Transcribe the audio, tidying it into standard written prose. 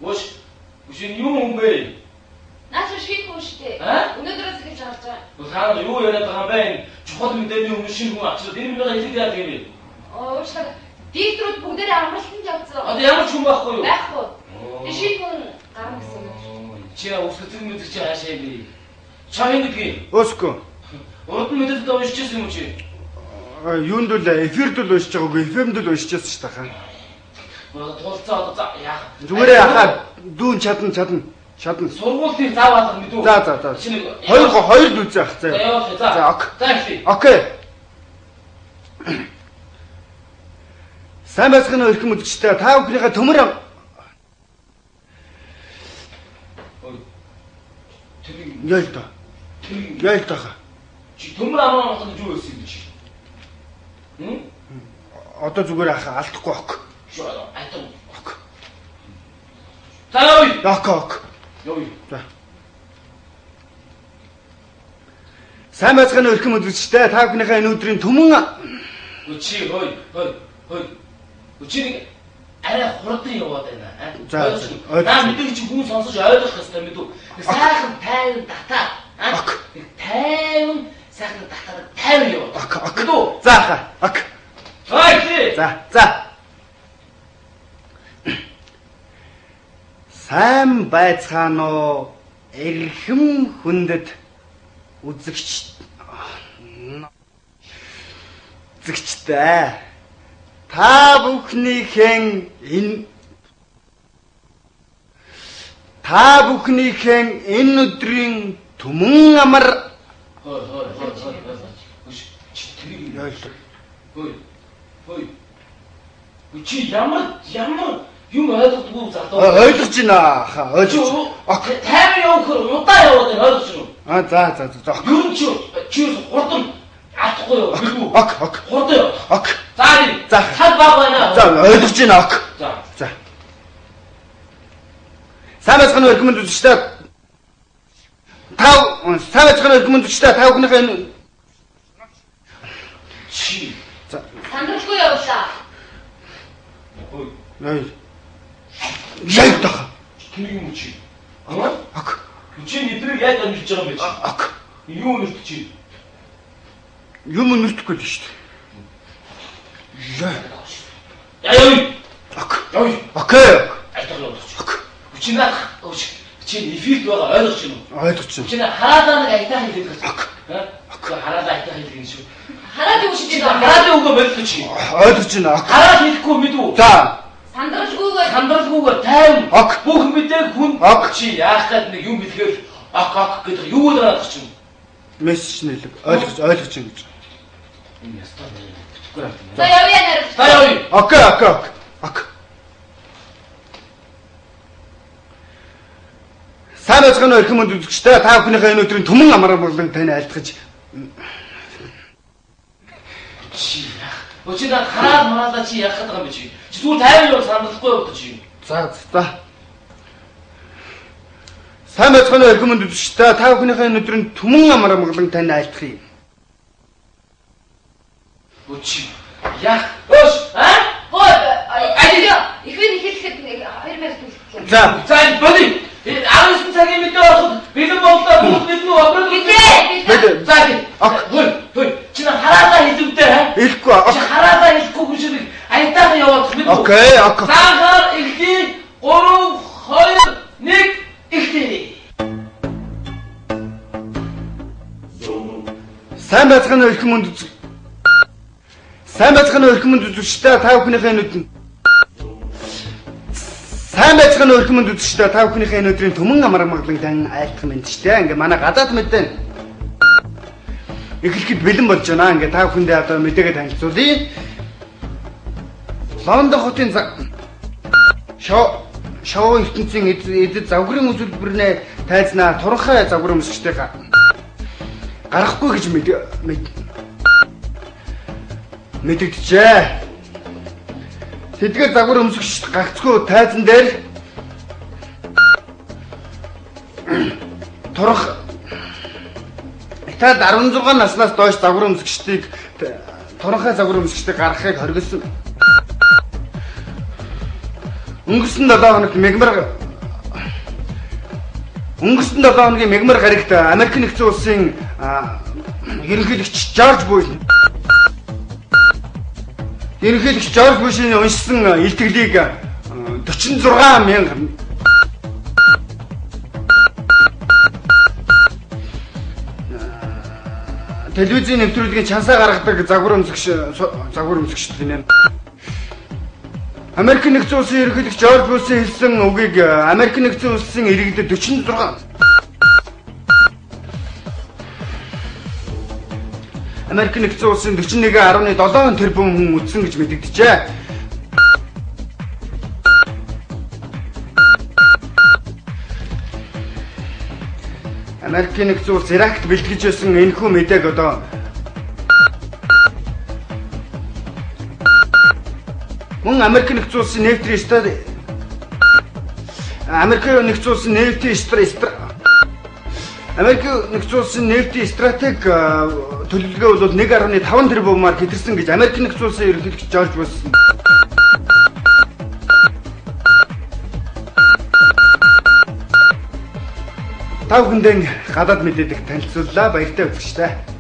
무슨 유흥배? 나 저 쉬고 싶대. 오늘들어서 괜찮았죠? 너 사람 요 연애다가 맨 죽어도 때문에 오늘 쉬고 앞서 내리면 내가 이렇게 해야 되겠니? ушта диэтрүүд бүгдээ амар хин явцсан. Одоо ямар ч юм байхгүй юу? Байхгүй. Шийдэн гарна гэсэн юм. Чи өсгөтг мэдэрч хаашаа би. Чагийн гэдгийг. Өсгөө. Урд нь мэдээд уншижсэн юм чи? Юунд л эфирд л уншиж байгаагүй, FM-д л уншижсэн ш тахаа. Тулцаа одоо яах? Зүгээрээ ахаа дүүн чадна. Сургуулийн зав алга мэдүү. За. Хоёр л үзээ ах заа. За ок. Окей. Сайн байцгаана уу эрхэм үзэгчдээ. Та бүхнийхээ төмөр Яйл та. Чи төмөр амраа хоног юу байсан юм чи? Одоо зүгээр ахаа алдахгүй ок. Айтан. Ок. Таавь. Ок. Ёо. За. Сайн байцгаана уу эрхэм үзэгчдээ. Та бүхнийхээ энэ өдрийн төмөн чи хой. Учир арай хурдан яваад байна. За. Наа мэдээж хүн сонсож ойлгох хэрэгтэй мэдүү. Сайхан тайван татаа. Тайван сайхан татаа тайван яваад. Ок. Мэдүү. За ахаа. Ок. За. Сайн байцгаана уу эрхэм хүндэт үзэгчдээ. Та бүхнийхэн энэ өдрийн түмэн амар Чи ямар юм ойлгохгүй залуу. Ойлгож байна хаа. Ок. Тайван явах удаа яваад байна ойлгож байна. За. Юу чи хурдан атахгүй юу? Билүү. Ок. Хурдан яв. Ок. За. Цаг баг байна. За, ойлгож байна ок. За. Сайн байцгаана уу эрхэм үзэгчдээ. Сайн байцгаана уу эрхэм үзэгчдээ. Та бүхнийхээ энэ чи. За. Сандралгүй явлаа. Яйл тах. Тэр юм чи. Ок. Чи эдрийг яаж амжилж байгаа юм бэ чи? Ок. Юу нэрт чи? Юм нэртэхгүй л шүү дээ. Яй. Ок. Окей. Чи нах. Чи эфирт байгаа ойлгож байна уу? Ойлгож байна. Чи хараадаа нэг айтаа хэлээд байна. Ок. Хараадаа айтаа хэлдэг юм шүү. Хараад юу шиг байна? Хараадаа үгүй болчих чи. Ойлгож байна. Хараад хэлэхгүй мэдүү. За. Сандралгүйгээр тайван. Ок. Бүх мэдээг хүн чи яах гээд нэг юм хэлэхээр ок гэдэг юу л гарах чинь. Мессеж нэлэг ойлгож байна гэж. Энэ ястаа За явъя нэр. За явъя. Ок. Сайн байцгаана уу эрхэм үзэгчдээ. Та бүхнийхээ энэ өдрийн түмэн амар болон тань айлтгаж чи яах? Чи над хараадаа чи яах гэдэг юм бэ чи? Чи зүгээр тайван явах сандрахгүй явах чи. За. Сайн байцгаана уу эрхэм үзэгчдээ. Та бүхнийхээ энэ өдрийн түмэн амар болон тань айлтгая. Чи яах? Ихэнх хэлэхэд нэг 2 төлөх. За боли. 19 цагийн мэдээ авах бэлэн боллоо. Бүгд бид нөө оператор Мэдээ. За тийм. Хөөе. Чи хараадаа хэлвдээ хаа? Хэлэхгүй. Чи хараадаа хэлэхгүй гэж айтаагаа яваад мэдээ. Окей. Цаахаар ихтэй 3 2 1 ихтэй. Сайн байцгаана уу эрхэм үзэгчдээ. Та бүхнийхээ энэ өдрийн Сайн байцгаана уу эрхэм үзэгчдээ. Та бүхнийхээ энэ өдрийн түмэн амар маглан тань айлтгах мэдчтэй. Ингээ манай гадаад мэдээ эхлэхэд бэлэн болж байна. Ингээ та бүхэндээ одоо мэдээгээ танилцуулъя. Лондон хотын шоу ертөнцийн эдэд загварын үзүүлбэрнээ тайзнаа туранхай загвар өмсөгчтэй гарахгүй гэж мэдэгдэжээ. Тэдгээр загвар өмсөгч гагцгүй тайзан дээр турах Италид 16 наснаас доош загвар өмсөгчдийг туранхай загвар өмсөгчдийг гаргахыг хоригдсон. Өнгөрсөн 7 хоногт мегмар Өнгөрсөн 7 хоногийн мягмар гарагт Америк нэгдсэн улсын ерөнхийлөгч Жорж Буш уншсан илтгэлийг 46,000 телевизийн нэвтрүүлгийн чансаа гаргадаг загвар өмсгч гинэ. Америк нэгдсэн улсын ерөнхийлөгч Жорж Буш хэлсэн үгийг Америк нэгдсэн улсын иргэдэд 46 Америк нэгдсэн улсын 41.7 тэрбум хүн үтсэн гэж мэдэгдэжээ. Америк нэгдсэн улс Иракт бэлтгэж байсан энэхүү мэдээг одоо мөн Америк нэгдсэн улсын нефтийн стратеги төлөвлөгөө бол 1.5 тэрбумаар хэтэрсэн гэж Америк нэгдсэн улсын ерөнхийлөгч Жорж Буш тав хүндэн гадаад мэдээдэг танилцууллаа. Баяртай үзэгчтэй.